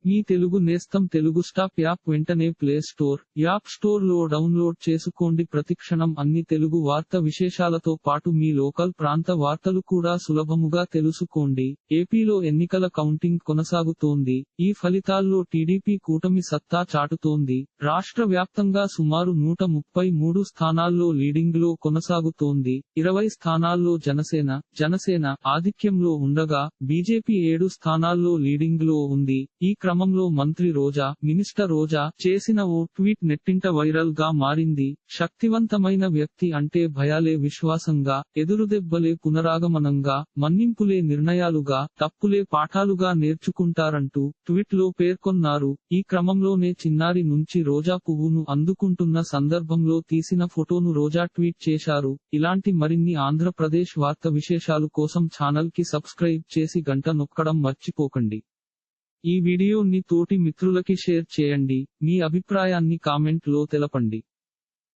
మీ తెలుగు నేస్తం Telugu stop app వెంటనే play store, app store లో డౌన్లోడ్ చేసుకోండి. ప్రతిక్షణం అన్ని తెలుగు వార్త విశేషాలతో పాటు మీ లోకల్ ప్రాంత వార్తలు కూడా సులభముగా తెలుసుకోండి. ఏపీలో ఎన్నికల కౌంటింగ్ కొనసాగుతోంది. ఈ ఫలితాల్లో టీడీపీ కూటమి సత్తా చాటుతోంది. రాష్ట్ర వ్యాప్తంగా సుమారు 133 స్థానాల్లో లీడింగ్ లో కొనసాగుతోంది. 20 స్థానాల్లో జనసేన ఆధిక్యంలో ఉండగా బీజేపీ 7 స్థానాల్లో లీడింగ్ లో ఉంది. ఈ క్రమంలో మంత్రి మినిస్టర్ రోజా చేసిన ఓ ట్వీట్ నెట్టింట వైరల్ గా మారింది. శక్తివంతమైన వ్యక్తి అంటే భయాలే విశ్వాసంగా, ఎదురుదెబ్బలే పునరాగమనంగా, మన్నింపులే నిర్ణయాలుగా, తప్పులే పాఠాలుగా నేర్చుకుంటారంటూ ట్వీట్ లో పేర్కొన్నారు. ఈ క్రమంలోనే చిన్నారి నుంచి రోజా పువ్వును అందుకుంటున్న సందర్భంలో తీసిన ఫోటోను రోజా ట్వీట్ చేశారు. ఇలాంటి మరిన్ని ఆంధ్రప్రదేశ్ వార్త విశేషాలు కోసం ఛానల్ కి సబ్స్క్రైబ్ చేసి గంట నొక్కడం మర్చిపోకండి. ఈ వీడియోని తోటి మిత్రులకి షేర్ చేయండి. మీ అభిప్రాయాన్ని కామెంట్ లో తెలపండి.